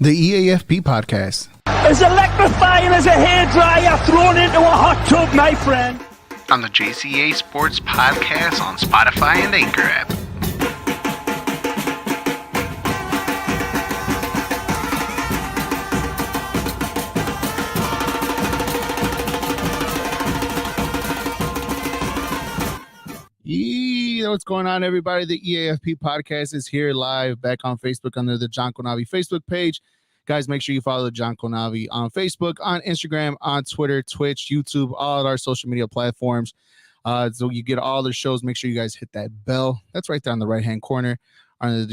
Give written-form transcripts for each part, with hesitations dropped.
The Eafp podcast. As electrifying as a hairdryer thrown into a hot tub, my friend. On the JCA Sports Podcast on Spotify and Anchor app. What's going on, everybody? The Eafp podcast is here live back on Facebook under the John Konavi Facebook page. Guys, make sure you follow John Konavi on Facebook, on Instagram, on Twitter, Twitch, YouTube, all of our social media platforms. So you get all the shows. Make sure you guys hit that bell. That's right there on the right-hand corner under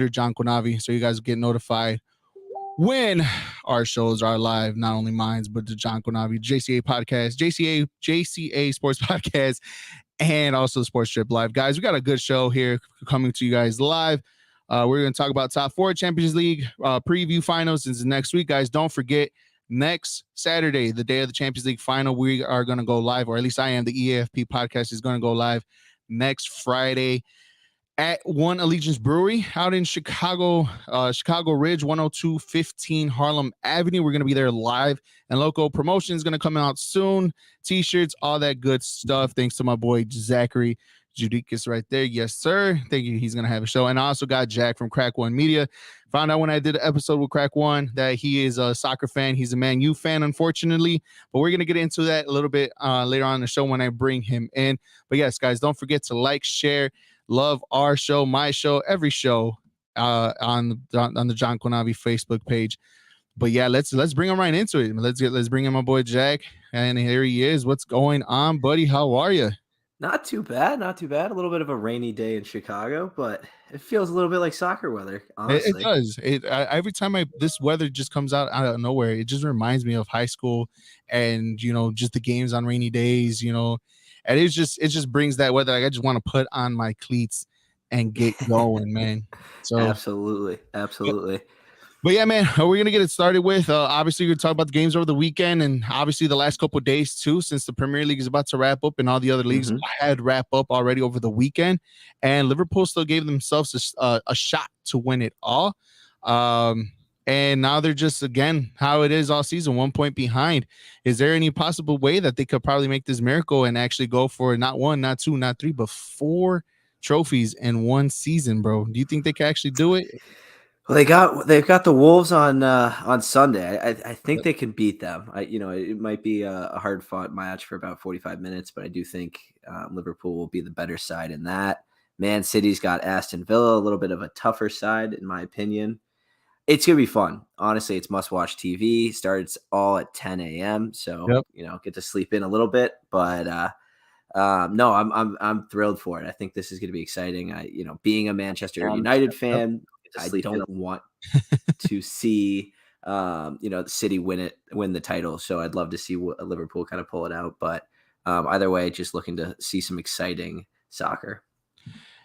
John Konavi, so you guys get notified when our shows are live, not only mine, but the John Konavi JCA podcast, JCA Sports Podcast, and also Sports Trip Live. Guys, we got a good show here coming to you guys live. We're going to talk about top four Champions League preview finals. This is next week, guys. Don't forget, next Saturday, the day of the Champions League final, we are going to go live, or at least I am. The Eafp podcast is going to go live next Friday at One Allegiance Brewery out in Chicago Ridge, 10215 Harlem Avenue. We're going to be there live, and local promotion is going to come out soon. T-shirts, all that good stuff. Thanks to my boy Zachary Judicus right there. Yes, sir. Thank you. He's going to have a show. And I also got Jack from Crack One Media. Found out when I did an episode with Crack One that he is a soccer fan. He's a Man U fan, unfortunately. But we're going to get into that a little bit later on in the show when I bring him in. But yes, guys, don't forget to like, share, love our show, my show, every show on the John Konavi Facebook page. But yeah, let's bring him right into it. Let's bring in my boy Jack. And here he is. What's going on, buddy? How are you? Not too bad. A little bit of a rainy day in Chicago, but it feels a little bit like soccer weather, honestly. It does. Every time this weather just comes out of nowhere, it just reminds me of high school and, just the games on rainy days, and it just brings that weather. Like, I just want to put on my cleats and get going, man. So Absolutely. But yeah, man, we're going to get it started with, obviously, we're going to talk about the games over the weekend and obviously the last couple of days, too, since the Premier League is about to wrap up and all the other leagues had wrap up already over the weekend. And Liverpool still gave themselves a shot to win it all. And now they're just, again, how it is all season, 1 point behind. Is there any possible way that they could probably make this miracle and actually go for not one, not two, not three, but 4 trophies in one season, bro? Do you think they can actually do it? Well, they've got the Wolves on Sunday. I think they can beat them. It might be a hard fought match for about 45 minutes, but I do think Liverpool will be the better side in that. Man City's got Aston Villa, a little bit of a tougher side, in my opinion. It's gonna be fun. Honestly, it's must-watch TV. Starts all at 10 a.m. So get to sleep in a little bit. But no, I'm thrilled for it. I think this is gonna be exciting. Being a Manchester United fan. I don't want to see, City win the title. So I'd love to see Liverpool kind of pull it out. But either way, just looking to see some exciting soccer.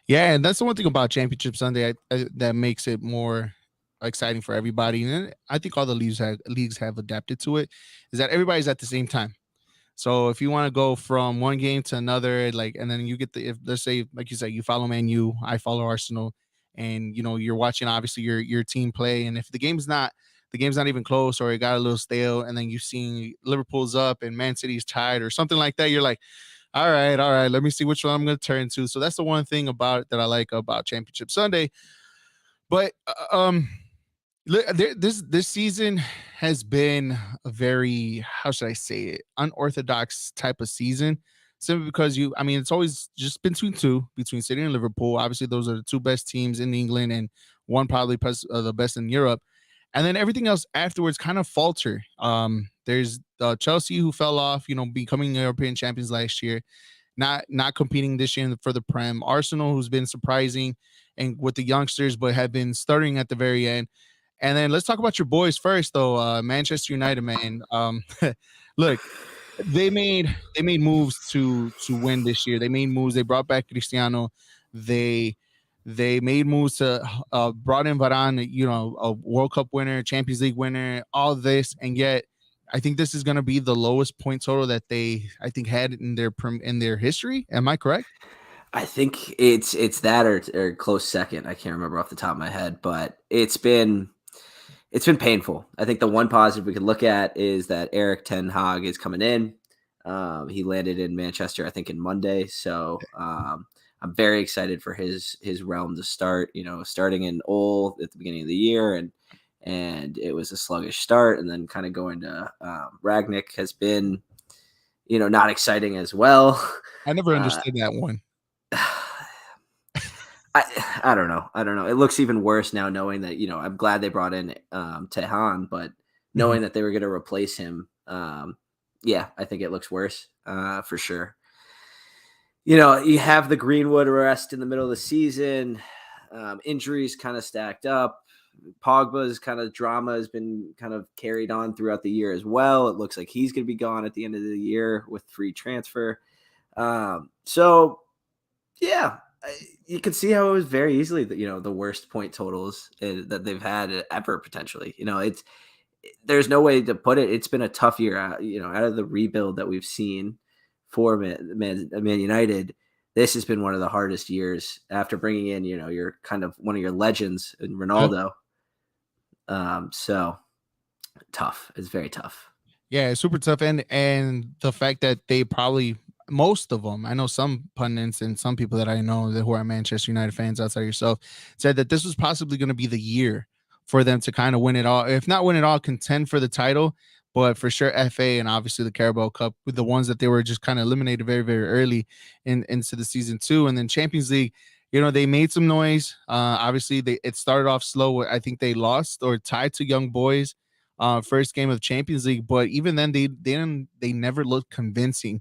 Yeah, and that's the one thing about Championship Sunday that makes it more exciting for everybody. And I think all the leagues have adapted to it, is that everybody's at the same time. So if you want to go from one game to another, and then you get if let's say, like you said, you follow Man U, I follow Arsenal. And you're watching obviously your team play, and if the game's not even close or it got a little stale, and then you've seen Liverpool's up and Man City's tied or something like that, you're like, all right, let me see which one I'm going to turn to. So that's the one thing about it that I like about Championship Sunday. But this season has been a very, how should I say it, unorthodox type of season. Simply because it's always just between City and Liverpool. Obviously, those are the two best teams in England, and one probably the best in Europe. And then everything else afterwards kind of falter. There's Chelsea, who fell off, becoming European champions last year, not competing this year for the Prem. Arsenal, who's been surprising and with the youngsters, but have been starting at the very end. And then let's talk about your boys first, though. Manchester United, man. Look. They made moves to win this year. They made moves. They brought back Cristiano. They made moves to brought in Varane, a World Cup winner, Champions League winner, all this, and yet I think this is going to be the lowest point total that they had in their history. Am I correct? I think it's that or close second. I can't remember off the top of my head, but it's been It's been painful. I think the one positive we could look at is that Erik ten Hag is coming in. He landed in Manchester, I think, in Monday. So I'm very excited for his realm to start. Starting in Ole at the beginning of the year, and it was a sluggish start, and then kind of going to Ragnick has been, not exciting as well. I never understood that one. I don't know. It looks even worse now knowing that, I'm glad they brought in Tehan, but knowing that they were going to replace him, yeah, I think it looks worse for sure. You have the Greenwood arrest in the middle of the season. Injuries kind of stacked up. Pogba's kind of drama has been kind of carried on throughout the year as well. It looks like he's going to be gone at the end of the year with free transfer. So, yeah, you can see how it was very easily the worst point totals that they've had ever potentially. There's no way to put it. It's been a tough year. Out of the rebuild that we've seen for Man United, this has been one of the hardest years after bringing in your kind of one of your legends in Ronaldo. So tough. It's very tough. Yeah, it's super tough, and the fact that they probably, most of them, I know some pundits and some people that I know who are Manchester United fans outside yourself, said that this was possibly going to be the year for them to kind of win it all. If not win it all, contend for the title, but for sure FA and obviously the Carabao Cup with the ones that they were just kind of eliminated very, very early into the season 2. And then Champions League, they made some noise. Obviously, it started off slow. I think they lost or tied to Young Boys first game of Champions League, but even then they never looked convincing.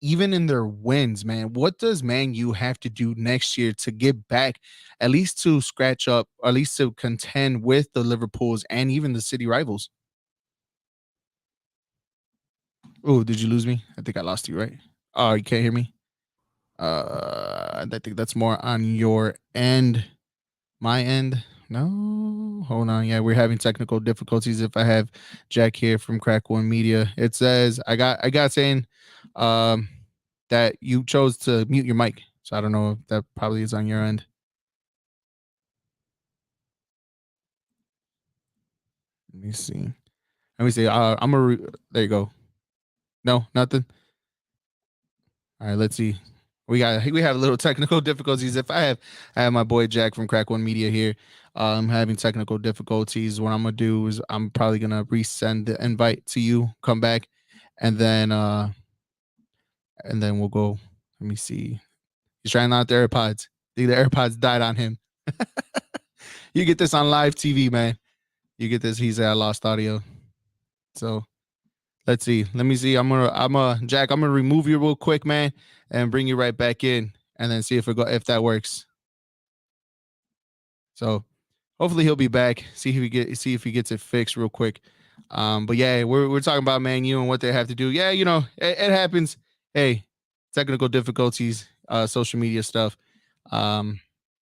Even in their wins, man, what does Man U have to do next year to get back, at least to scratch up, or at least to contend with the Liverpools and even the city rivals? Oh, did you lose me? I think I lost you, right? Oh, you can't hear me? I think that's more on your end. My end? No. Hold on. Yeah, we're having technical difficulties. If I have Jack here from Crack One Media, it says I got saying that you chose to mute your mic. So I don't know if that probably is on your end. Let me see. I'm gonna there you go. No, nothing. All right, let's see. We have a little technical difficulties. If I have my boy Jack from Crack One Media here, having technical difficulties. What I'm gonna do is I'm probably gonna resend the invite to you, come back, and then we'll go. Let me see. He's trying out the AirPods. The AirPods died on him. You get this on live TV, man. You get this. He's at lost audio. So let's see. Let me see. Jack. I'm gonna remove you real quick, man, and bring you right back in, and then see if that works. So hopefully he'll be back. See if he gets it fixed real quick. But yeah, we're talking about Man U and what they have to do. Yeah, it happens. Hey, technical difficulties, social media stuff.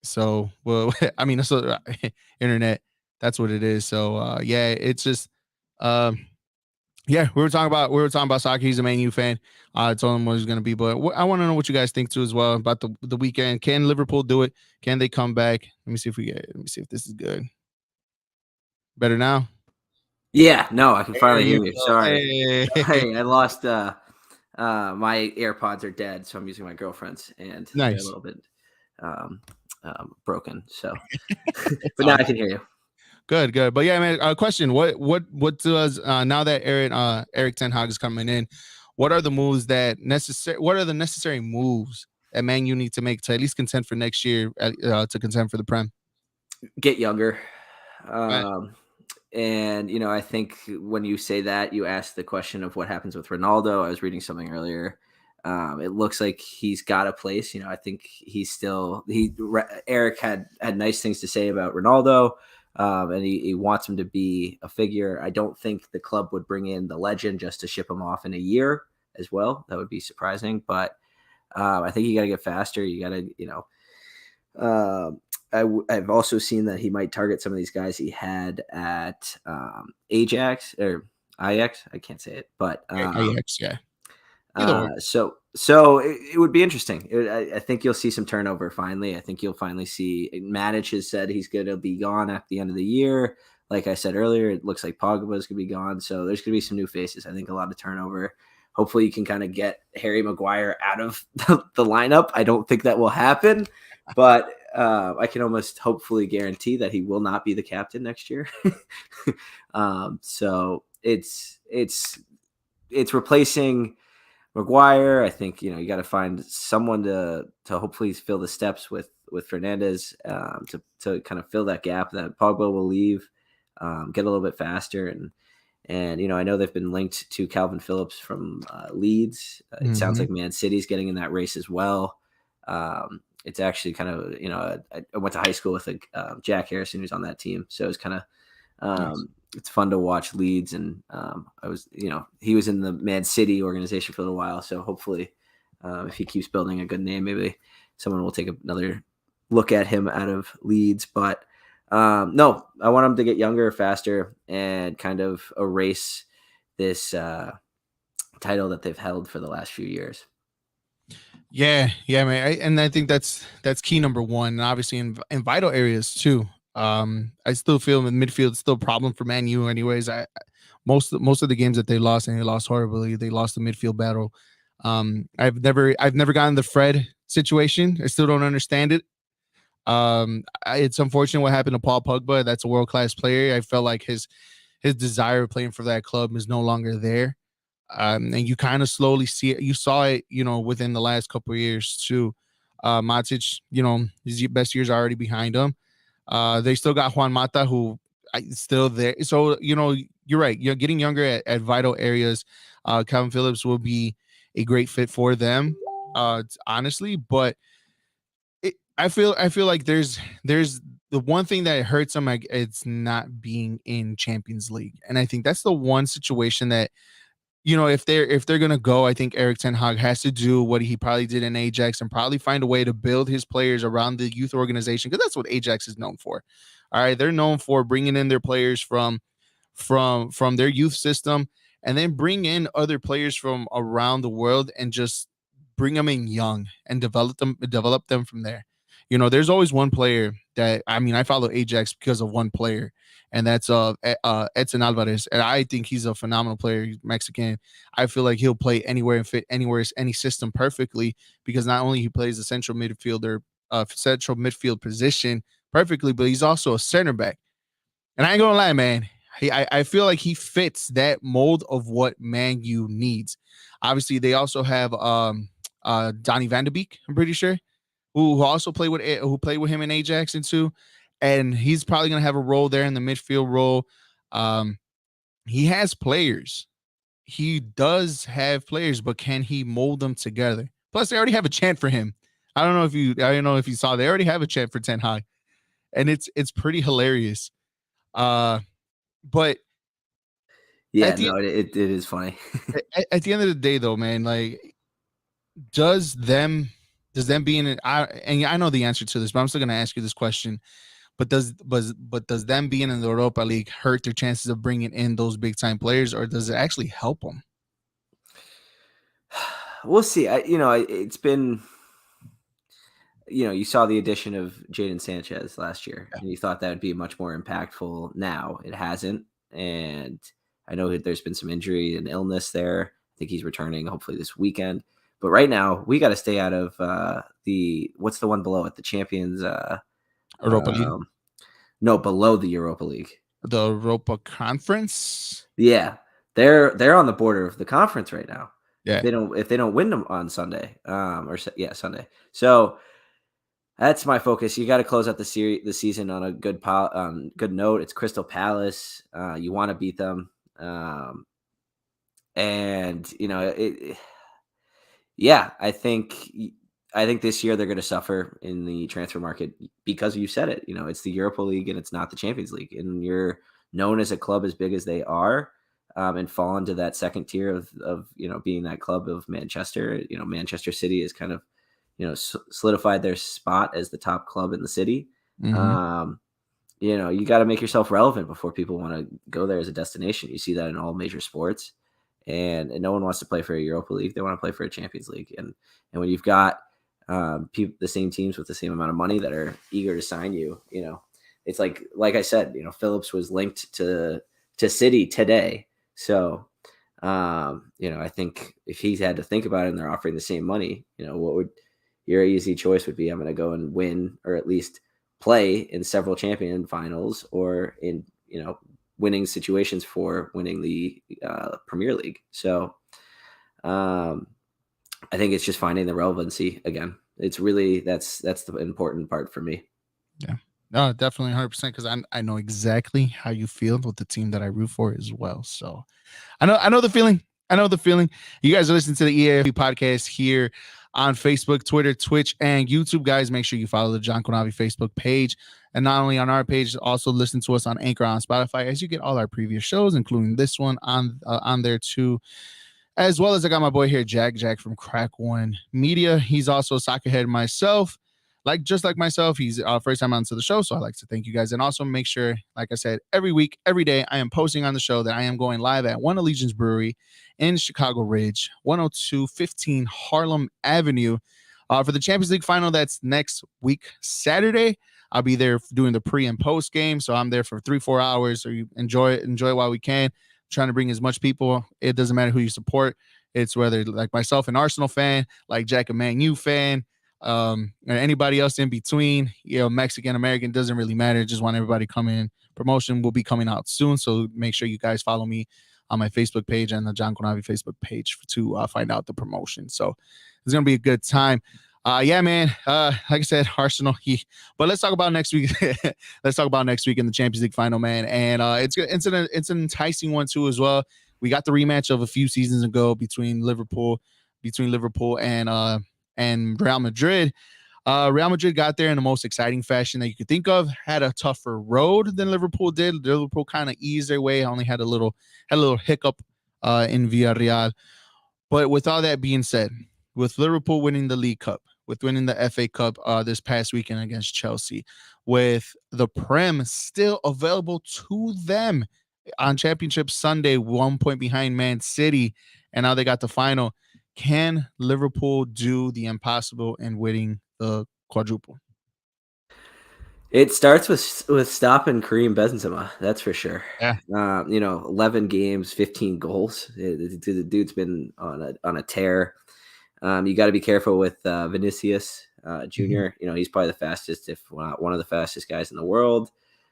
So well, I mean, so internet. That's what it is. So yeah, it's just yeah, we were talking about soccer. He's a Man U fan. I told him what he's going to be, but I want to know what you guys think too as well about the weekend. Can Liverpool do it? Can they come back? Let me see if this is good. Better now? Yeah, no, I can finally hear you. Go. Sorry. Hey, I lost my AirPods are dead, so I'm using my girlfriend's, and they're a little bit broken. So, but now I can hear you. Good. But yeah, man. Question: What does now that Erik ten Hag is coming in? What are the moves What are the necessary moves that Man U need to make to at least contend for next year? To contend for the Prem. Get younger. And I think when you say that, you ask the question of what happens with Ronaldo. I was reading something earlier. It looks like he's got a place. I think Erik had nice things to say about Ronaldo. And he wants him to be a figure. I don't think the club would bring in the legend just to ship him off in a year as well. That would be surprising. But I think you got to get faster. You got to, I've also seen that he might target some of these guys he had at Ajax or Ajax. I can't say it, but Ajax, yeah. So it would be interesting. I think you'll see some turnover finally. I think you'll finally see Matic has said he's going to be gone at the end of the year. like I said earlier, it looks like Pogba is going to be gone. So there's going to be some new faces. I think a lot of turnover. Hopefully you can kind of get Harry Maguire out of the lineup. I don't think that will happen, but I can almost hopefully guarantee that he will not be the captain next year. So it's replacing Maguire. I think, you got to find someone to hopefully fill the steps with Fernandez to kind of fill that gap that Pogba will leave, get a little bit faster. And I know they've been linked to Calvin Phillips from Leeds. It sounds like Man City's getting in that race as well. It's actually kind of, I went to high school with Jack Harrison, who's on that team. So it's kind of, it's fun to watch Leeds. And I was, he was in the Man City organization for a little while. So hopefully if he keeps building a good name, maybe someone will take another look at him out of Leeds. But no, I want him to get younger, faster, and kind of erase this title that they've held for the last few years. Yeah, man. And I think that's key number one. And obviously in vital areas too. I still feel in midfield it's still a problem for Man U. Anyways, most of the games that they lost, and they lost horribly, they lost the midfield battle. I've never gotten the Fred situation. I still don't understand it. It's unfortunate what happened to Paul Pogba. That's a world-class player. I felt like his desire of playing for that club is no longer there. And you kind of slowly see it. You saw it, within the last couple of years too. Matic, his best years are already behind him. They still got Juan Mata, who is still there. So, you're right. You're getting younger at vital areas. Calvin Phillips will be a great fit for them, honestly. But I feel like there's the one thing that hurts them. Like, it's not being in Champions League, and I think that's the one situation that, if they're gonna go, I think Erik ten Hag has to do what he probably did in Ajax and probably find a way to build his players around the youth organization, because that's what Ajax is known for. All right, they're known for bringing in their players from their youth system, and then bring in other players from around the world and just bring them in young and develop them from there. There's always one player that, I follow Ajax because of one player, and that's Edson Alvarez. And I think he's a phenomenal player. He's Mexican. I feel like he'll play anywhere and fit anywhere, any system perfectly, because not only he plays the central midfield position perfectly, but he's also a center back. And I ain't gonna lie, man. I feel like he fits that mold of what Man U needs. Obviously, they also have Donny van de Beek, I'm pretty sure, who also played with him in Ajax and too, and he's probably gonna have a role there in the midfield role. He has players. He does have players, but can he mold them together? Plus, they already have a chant for him. I don't know if you saw. They already have a chant for Ten Hag, and it's pretty hilarious. But yeah, it is funny. at the end of the day, though, man, like, does them being and I know the answer to this, but I'm still going to ask you this question. But does them being in the Europa League hurt their chances of bringing in those big time players, or does it actually help them? We'll see. It's been, you saw the addition of Jadon Sanchez last year, and you thought that would be much more impactful. Now it hasn't, and I know that there's been some injury and illness there. I think he's returning hopefully this weekend. But right now, we got to stay out of what's the one below it? The Champions Europa League? No, below the Europa League. The Europa Conference? Yeah, they're on the border of the conference right now. Yeah, if they don't win them on Sunday, Sunday. So that's my focus. You got to close out the season on a good note. It's Crystal Palace. You want to beat them, and yeah, I think this year they're going to suffer in the transfer market because you said it. It's the Europa League and it's not the Champions League, and you're known as a club as big as they are, and fall into that second tier of being that club of Manchester. Manchester City is kind of solidified their spot as the top club in the city. Mm-hmm. You got to make yourself relevant before people want to go there as a destination. You see that in all major sports. And no one wants to play for a Europa League. They want to play for a Champions League. And when you've got the same teams with the same amount of money that are eager to sign you, it's like I said, Phillips was linked to City today. So, I think if he had to think about it and they're offering the same money, what would your easy choice would be? I'm going to go and win, or at least play in several champion finals, or in, winning situations for winning the Premier League. So, I think it's just finding the relevancy again. It's really, that's the important part for me. Yeah. No, definitely 100% because I know exactly how you feel with the team that I root for as well. So I know the feeling. I know the feeling. You guys are listening to the Eafp podcast here on Facebook, Twitter, Twitch, and YouTube. Guys, make sure you follow the John Konavi Facebook page. And not only on our page, also listen to us on Anchor, on Spotify, as you get all our previous shows, including this one on there too. As well as I got my boy here, Jack from Crack One Media. He's also a soccer head myself. Just like myself, he's first time onto the show, so I'd like to thank you guys. And also make sure, like I said, every week, every day, I am posting on the show that I am going live at One Allegiance Brewery in Chicago Ridge, 10215 Harlem Avenue, for the Champions League final. That's next week, Saturday. I'll be there doing the pre and post game, so I'm there for 3-4 hours. So you enjoy it while we can. Trying to bring as much people. It doesn't matter who you support. It's whether like myself, an Arsenal fan, like Jack, a Man U fan, or anybody else in between, Mexican, American, doesn't really matter. Just want everybody to come in. Promotion will be coming out soon, so make sure you guys follow me on my Facebook page and the John Konavi Facebook page to find out the promotion. So it's gonna be a good time. Yeah, man. Like I said, Arsenal. But let's talk about next week. Let's talk about next week in the Champions League final, man. And it's an enticing one too as well. We got the rematch of a few seasons ago between Liverpool and Real Madrid. Real Madrid got there in the most exciting fashion that you could think of. Had a tougher road than Liverpool did. Liverpool kind of eased their way. Only had a little hiccup in Villarreal. But with all that being said, with Liverpool winning the League Cup, with winning the FA Cup this past weekend against Chelsea, with the Prem still available to them on Championship Sunday, 1 point behind Man City, and now they got the final. Can Liverpool do the impossible in winning the quadruple? It starts with stopping Karim Benzema, that's for sure. Yeah. 11 games, 15 goals. The dude's been on a tear. You got to be careful with Vinicius Jr. He's probably the fastest, if not one of the fastest guys in the world.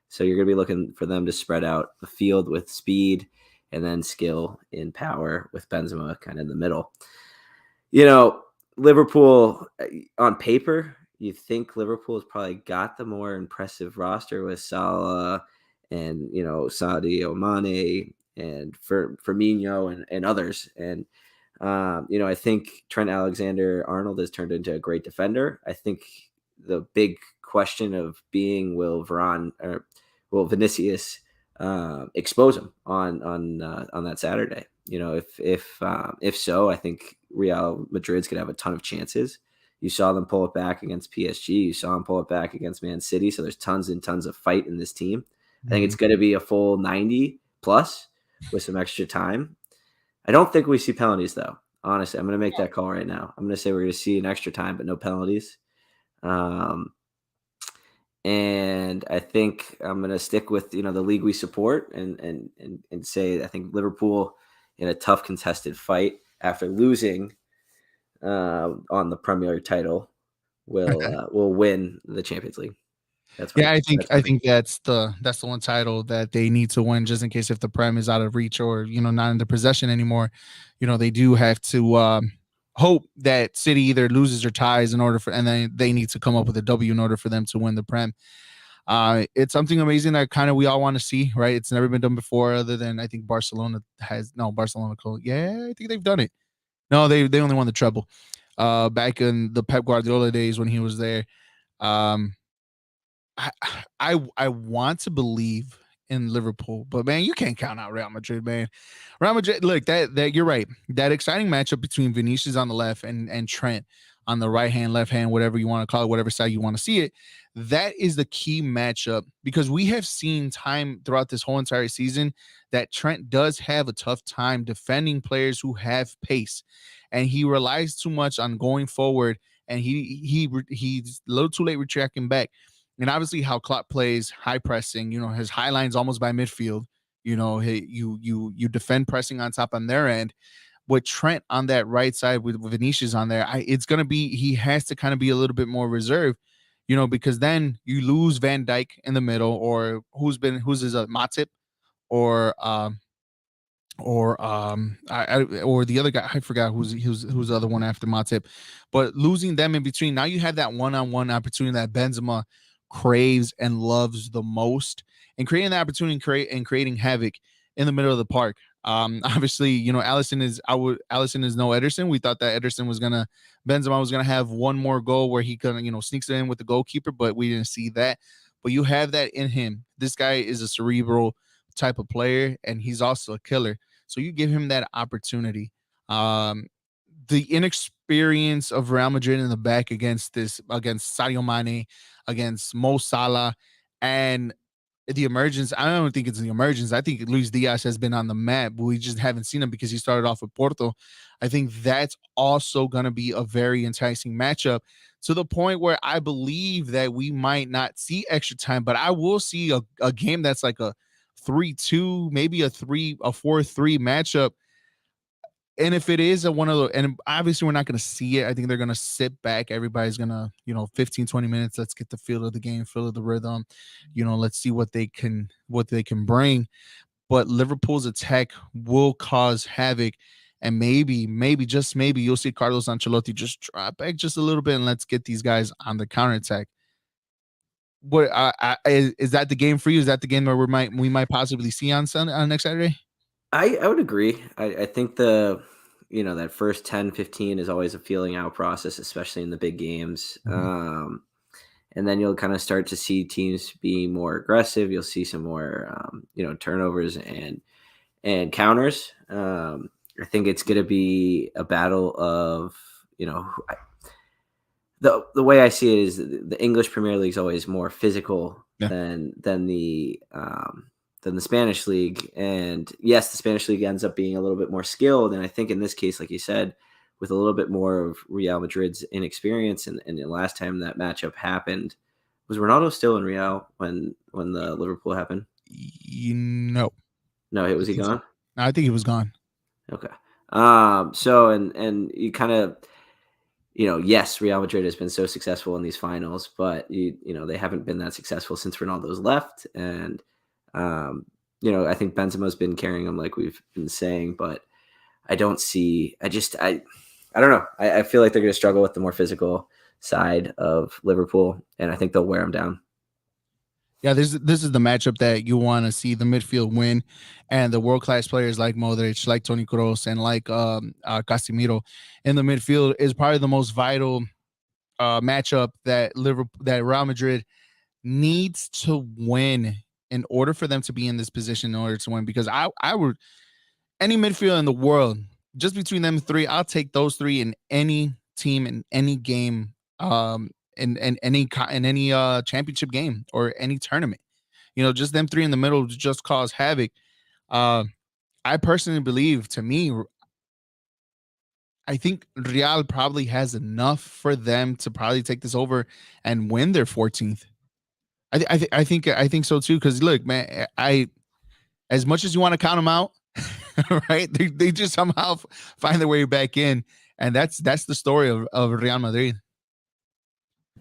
So you're going to be looking for them to spread out the field with speed and then skill in power with Benzema kind of in the middle. Liverpool on paper, you think Liverpool has probably got the more impressive roster with Salah and, Sadio Mane and Firmino and others. And, I think Trent Alexander-Arnold has turned into a great defender. I think the big question of being, will Vinicius expose him on that Saturday? If so, I think Real Madrid's gonna have a ton of chances. You saw them pull it back against PSG. You saw them pull it back against Man City. So there's tons and tons of fight in this team. I think it's going to be a full 90 plus with some extra time. I don't think we see penalties, though. Honestly, I'm going to make that call right now. I'm going to say we're going to see an extra time, but no penalties. And I think I'm going to stick with, the league we support and say I think Liverpool in a tough contested fight after losing on the Premier title will win the Champions League. I think that's the one title that they need to win, just in case if the Prem is out of reach or not in their possession anymore. They do have to hope that City either loses or ties and then they need to come up with a W in order for them to win the Prem. It's something amazing that kind of we all want to see, right? It's never been done before, other than I think Barcelona. Yeah, I think they've done it. No, they only won the treble back in the Pep Guardiola days when he was there. I want to believe in Liverpool, but man, you can't count out Real Madrid, man. Real Madrid, look, that you're right. That exciting matchup between Vinicius on the left and Trent on the right hand, left hand, whatever you want to call it, whatever side you want to see it. That is the key matchup, because we have seen time throughout this whole entire season that Trent does have a tough time defending players who have pace, and he relies too much on going forward, and he's a little too late retracting back. and obviously how Klopp plays high pressing, his high lines almost by midfield, you defend pressing on top on their end with Trent on that right side with Vinicius on there. It's going to be, he has to kind of be a little bit more reserved, because then you lose Van Dijk in the middle, or who's his Matip, or or the other guy, I forgot who's the other one after Matip, but losing them in between. Now you have that one-on-one opportunity that Benzema craves and loves the most, and creating that opportunity and creating havoc in the middle of the park. Obviously, Allison is no Ederson. We thought that Benzema was gonna have one more goal where he could, sneaks it in with the goalkeeper, but we didn't see that. But you have that in him. This guy is a cerebral type of player, and he's also a killer. So you give him that opportunity. The inexperience of Real Madrid in the back against Sadio Mane, against Mo Salah, and the emergence. I don't think it's the emergence. I think Luis Diaz has been on the map, but we just haven't seen him because he started off with Porto. I think that's also going to be a very enticing matchup, to the point where I believe that we might not see extra time, but I will see a game that's like a 3-2, maybe a 4-3 matchup. And if it is one of those, and obviously we're not going to see it, I think they're going to sit back. Everybody's going to, 15, 20 minutes. Let's get the feel of the game, feel of the rhythm. Let's see what they can bring. But Liverpool's attack will cause havoc. And maybe, just maybe, you'll see Carlos Ancelotti just drop back just a little bit and let's get these guys on the counterattack. What is that the game for you? Is that the game where we might possibly see on next Saturday? I would agree. I think that first 10, 15 is always a feeling out process, especially in the big games. Mm-hmm. And then you'll kind of start to see teams be more aggressive. You'll see some more, turnovers and counters. I think it's going to be a battle of, the way I see it is the English Premier League is always more physical than the Spanish League. And yes, the Spanish League ends up being a little bit more skilled. And I think in this case, like you said, with a little bit more of Real Madrid's inexperience, and the last time that matchup happened, was Ronaldo still in Real when the Liverpool happened? No, was he gone? No, I think he was gone. Okay. So and you kind of, yes, Real Madrid has been so successful in these finals, but they haven't been that successful since Ronaldo's left. And I think Benzema's been carrying them, like we've been saying, but I don't see. I don't know. I feel like they're going to struggle with the more physical side of Liverpool, and I think they'll wear them down. Yeah, this is the matchup that you want to see the midfield win, and the world class players like Modric, like Toni Kroos, and like Casemiro in the midfield is probably the most vital matchup that Real Madrid needs to win in order for them to be in this position, in order to win. Because I would, any midfield in the world, just between them three, I'll take those three in any team, in any game, in any championship game or any tournament. Just them three in the middle just cause havoc. I personally believe, to me, I think Real probably has enough for them to probably take this over and win their 14th. I think so too. Because look, man, as much as you want to count them out, right? They just somehow find their way back in, and that's the story of Real Madrid.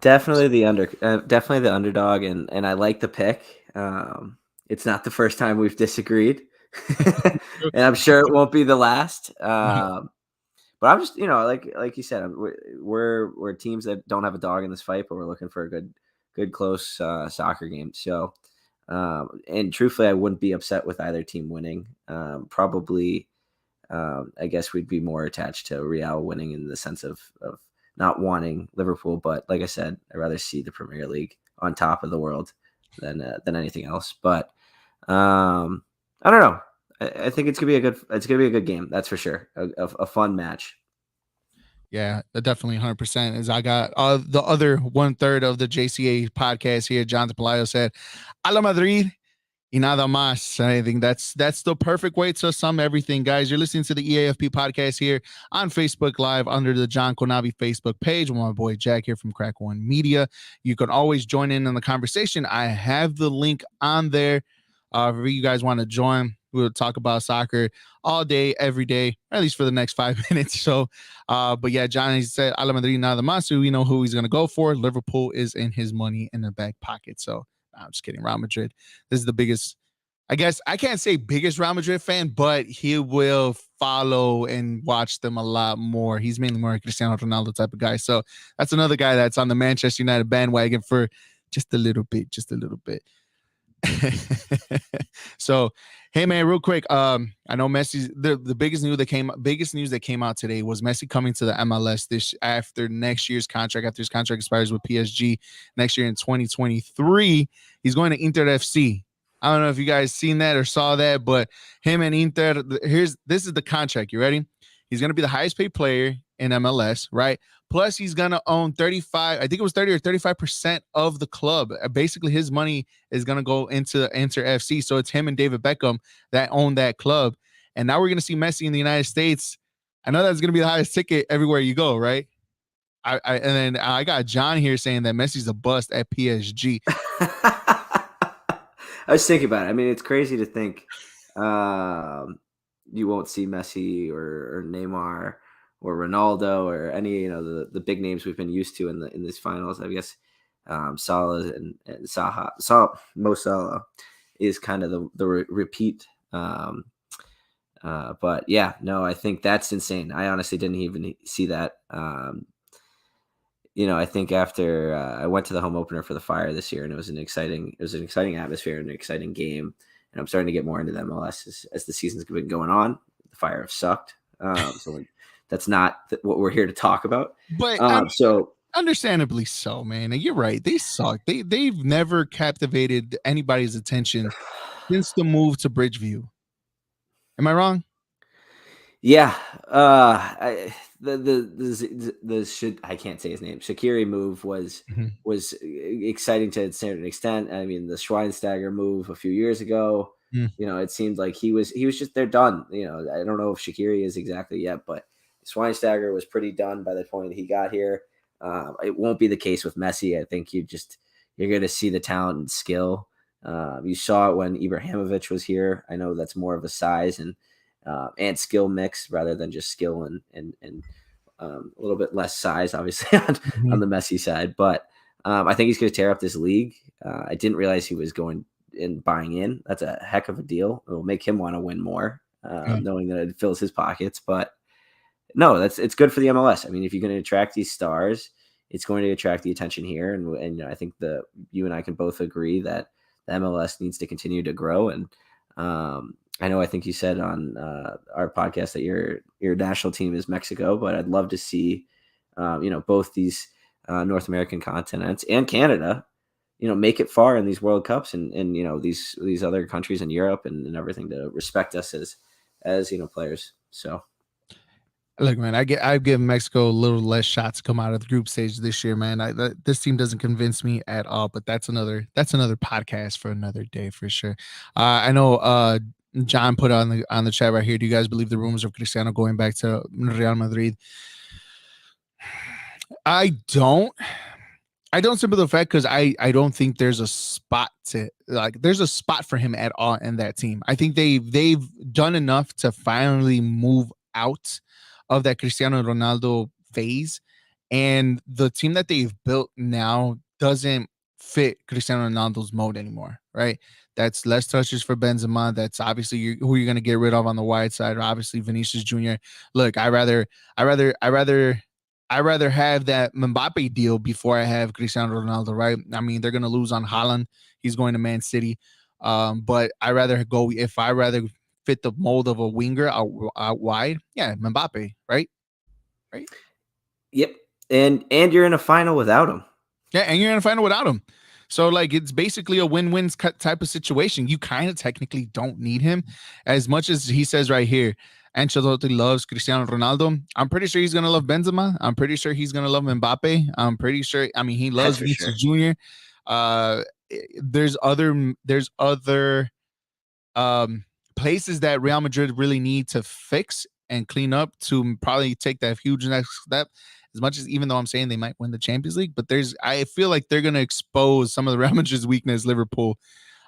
Definitely the underdog, and I like the pick. It's not the first time we've disagreed, and I'm sure it won't be the last. But I'm just, like you said, we're teams that don't have a dog in this fight, but we're looking for a good close soccer game. So, and truthfully, I wouldn't be upset with either team winning. Probably, I guess we'd be more attached to Real winning in the sense of not wanting Liverpool. But like I said, I'd rather see the Premier League on top of the world than anything else. But I don't know. I think it's gonna be a good game. That's for sure. A fun match. Yeah, definitely 100%. As I got the other 1/3 of the JCA podcast here, Jonathan Pelayo said, "A la Madrid." Y nada más. I think that's the perfect way to sum everything, guys. You're listening to the Eafp podcast here on Facebook Live under the John Konavi Facebook page. My boy Jack here from Crack One Media. You can always join in on the conversation. I have the link on there. If you guys want to join, we'll talk about soccer all day, every day, or at least for the next 5 minutes. So, but yeah, Johnny said, "A la Madrid nada más." We know who he's going to go for. Liverpool is in his money in the back pocket. So, I'm just kidding. Real Madrid. This is the biggest, I guess I can't say biggest Real Madrid fan, but he will follow and watch them a lot more. He's mainly more a Cristiano Ronaldo type of guy. So that's another guy that's on the Manchester United bandwagon for just a little bit. So, hey man, real quick. I know Messi's the biggest news that came out today was Messi coming to the MLS this after next year's contract. After his contract expires with PSG next year in 2023, he's going to Inter FC. I don't know if you guys seen that or saw that, but him and Inter. This is the contract. You ready? He's going to be the highest paid player in MLS, right? Plus, he's going to own 35, I think it was 30 or 35% of the club. Basically, his money is going to go into Inter FC. So it's him and David Beckham that own that club. And now we're going to see Messi in the United States. I know that's going to be the highest ticket everywhere you go, right? And then I got John here saying that Messi's a bust at PSG. I was thinking about it. I mean, it's crazy to think you won't see Messi or Neymar or Ronaldo or any the big names we've been used to in these finals. I guess Salah and Mo Salah is kind of the repeat. But yeah, no, I think that's insane. I honestly didn't even see that. I think after I went to the home opener for the Fire this year, and it was an exciting atmosphere and an exciting game. And I'm starting to get more into the MLS as the season's been going on. The Fire have sucked, so that's not what we're here to talk about. But so understandably so, man. And you're right; they suck. They've never captivated anybody's attention since the move to Bridgeview. Am I wrong? Yeah, I can't say his name. Shaqiri move was exciting to a certain extent. I mean, the Schweinsteiger move a few years ago, it seemed like he was just they're done. I don't know if Shaqiri is exactly yet, but Schweinsteiger was pretty done by the point he got here. It won't be the case with Messi. I think you're going to see the talent and skill. You saw it when Ibrahimovic was here. I know that's more of a size and skill mix rather than just skill and a little bit less size, obviously, on the Messi side. But I think he's going to tear up this league. I didn't realize he was going and buying in. That's a heck of a deal. It will make him want to win more, knowing that it fills his pockets. But no, it's good for the MLS. I mean, if you're going to attract these stars, it's going to attract the attention here. And I think you and I can both agree that the MLS needs to continue to grow. And I think you said on our podcast that your national team is Mexico, but I'd love to see, both these North American continents and Canada, make it far in these World Cups and these other countries in Europe and everything to respect us as players. So. Look, man, I've given Mexico a little less shots to come out of the group stage this year, man. This team doesn't convince me at all, but that's another podcast for another day for sure. I know John put on the chat right here. Do you guys believe the rumors of Cristiano going back to Real Madrid? I don't simply the fact because I don't think there's a spot for him at all in that team. I think they've done enough to finally move out of that Cristiano Ronaldo phase, and the team that they've built now doesn't fit Cristiano Ronaldo's mode anymore, right? That's less touches for Benzema. That's obviously who you're going to get rid of on the wide side, or obviously Vinicius Jr. Look, I rather have that Mbappe deal before I have Cristiano Ronaldo, right? I mean, they're going to lose on Haaland. He's going to Man City. But if I rather fit the mold of a winger out wide, yeah, Mbappe, right? Yep. And you're in a final without him. Yeah, and you're in a final without him. So, it's basically a win-win type of situation. You kind of technically don't need him as much as he says right here. Ancelotti loves Cristiano Ronaldo. I'm pretty sure he's going to love Benzema. I'm pretty sure he's going to love Mbappe. I'm pretty sure. I mean, he loves Vinicius Jr. There's other places that Real Madrid really need to fix and clean up to probably take that huge next step. As much as, even though I'm saying they might win the Champions League, but I feel like they're going to expose some of the Real Madrid's weakness, Liverpool.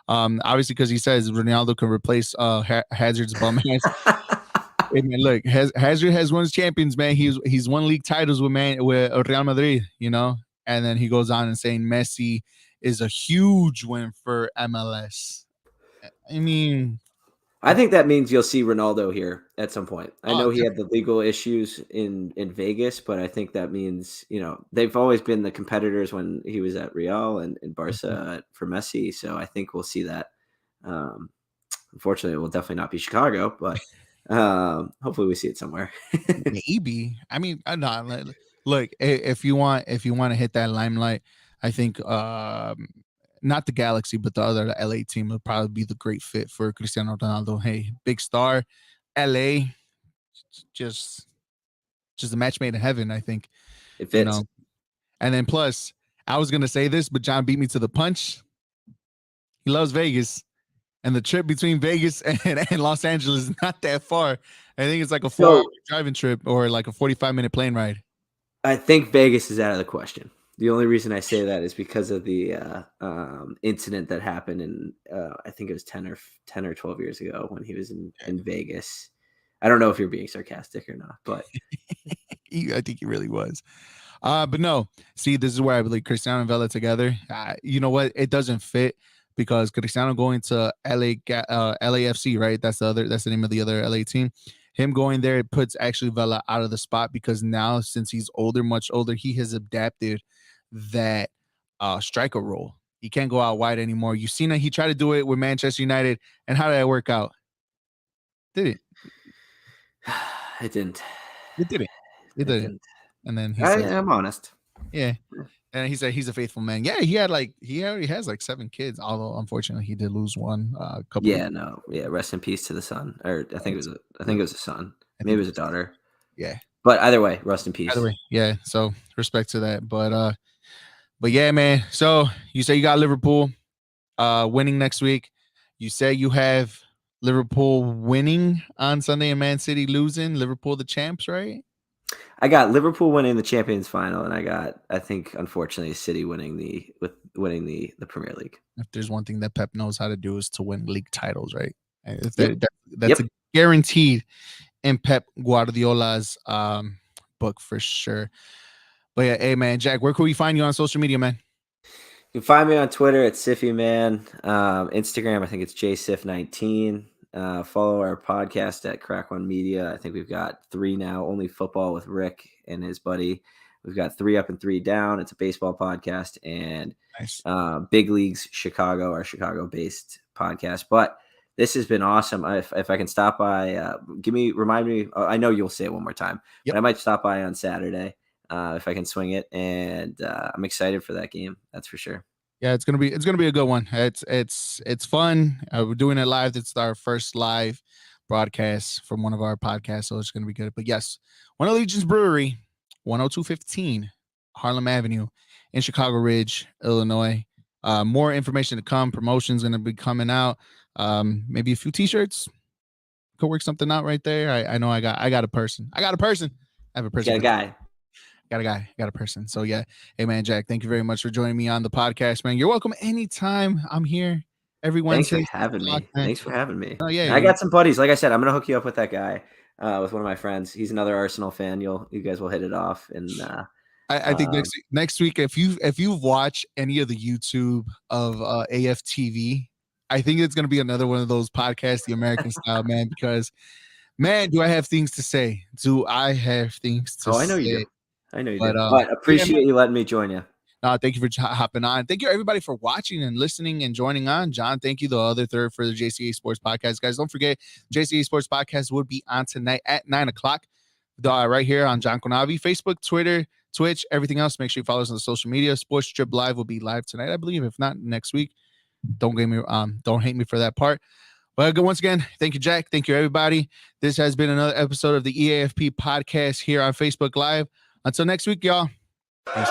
Obviously, because he says Ronaldo can replace Hazard's bum ass. Hey, man, look, Hazard has won his champions, man. He's won league titles with Real Madrid, and then he goes on and saying Messi is a huge win for MLS. I mean, I think that means you'll see Ronaldo here at some point. I know he had the legal issues in Vegas, but I think that means, they've always been the competitors when he was at Real and Barca for Messi. So I think we'll see that. Unfortunately, it will definitely not be Chicago, but hopefully we see it somewhere. Maybe. I mean, look, if you want to hit that limelight, I think not the Galaxy, but the other LA team would probably be the great fit for Cristiano Ronaldo. Hey, big star, LA, just a match made in heaven, I think. It fits. And then plus, I was gonna say this, but John beat me to the punch. He loves Vegas, and the trip between Vegas and Los Angeles is not that far. I think it's like a 4-hour driving trip or like a 45-minute plane ride. I think Vegas is out of the question. The only reason I say that is because of the incident that happened in I think it was 10 or 12 years ago when he was in Vegas. I don't know if you're being sarcastic or not, but I think he really was. But no, see, this is where I believe Cristiano and Vela together. You know what? It doesn't fit because Cristiano going to LAFC, right? That's the name of the other LA team. Him going there, it puts actually Vela out of the spot because now, since he's older, much older, he has adapted that striker role. He can't go out wide anymore. You've seen that he tried to do it with Manchester United, and how did that work out? Did it? It didn't. It didn't. It didn't. And then I'm honest. Yeah. And he said he's a faithful man. Yeah, he already has like 7 kids, although unfortunately he did lose one a couple. Rest in peace to the son. Or I think it was a son. Maybe it was a daughter. Yeah. But either way, rest in peace. Either way, yeah. So respect to that. But yeah, man. So you say you got Liverpool winning next week. You say you have Liverpool winning on Sunday and Man City losing. Liverpool the champs, right? I got Liverpool winning the Champions final, and I think, unfortunately, City winning the Premier League. If there's one thing that Pep knows how to do is to win league titles, right? That's a guaranteed in Pep Guardiola's book for sure. But yeah, hey man, Jack, where can we find you on social media, man? You can find me on Twitter at SiffyMan. Instagram, I think it's JSiff19. Follow our podcast at Crack One Media. I think we've got 3 now. Only Football with Rick and his buddy. We've got 3 Up and 3 Down. It's a baseball podcast, and nice. Big Leagues Chicago, our Chicago-based podcast. But this has been awesome. If I can stop by, remind me. I know you'll say it one more time. Yep. But I might stop by on Saturday if I can swing it, and I'm excited for that game. That's for sure. Yeah, it's gonna be a good one. It's fun. We're doing it live. It's our first live broadcast from one of our podcasts, so it's gonna be good. But yes, One Allegiance Brewery, 10215 Harlem Avenue in Chicago Ridge, Illinois. More information to come. Promotion's gonna be coming out. Maybe a few T-shirts. Could work something out right there. I know I got a person. I have a person. Got a guy. Got a person. So yeah. Hey man, Jack, thank you very much for joining me on the podcast, man. You're welcome anytime. I'm here every Wednesday. Thanks for having me. Oh yeah. I got some buddies. Like I said, I'm gonna hook you up with that guy, with one of my friends. He's another Arsenal fan. You guys will hit it off. And I think next week, if you've watched any of the YouTube of Eafp TV, I think it's gonna be another one of those podcasts, the American style, man, because man, do I have things to say. I know you do. I know you do. But appreciate you letting me join you. Thank you for hopping on. Thank you everybody for watching and listening and joining on. John, thank you. The other third for the JCA Sports Podcast. Guys, don't forget, JCA Sports Podcast will be on tonight at 9:00 right here on John Conavi, Facebook, Twitter, Twitch, everything else. Make sure you follow us on the social media. Sports Strip Live will be live tonight, I believe. If not, next week. Don't hate me for that part. But once again, thank you, Jack. Thank you, everybody. This has been another episode of the Eafp Podcast here on Facebook Live. Until next week, y'all. Peace.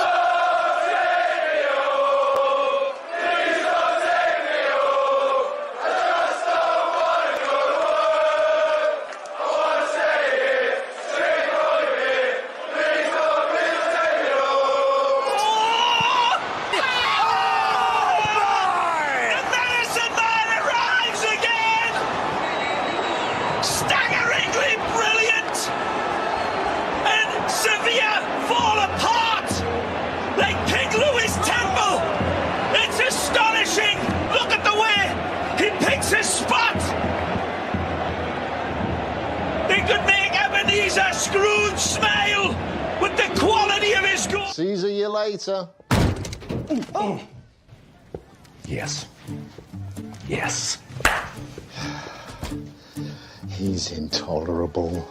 staggeringly brilliant. And Sevilla fall apart like King Louis' temple. It's astonishing. Look at the way he picks his spot. He could make Ebenezer Scrooge smile with the quality of his goal. See you later. Oh. Yes. Yes. He's intolerable.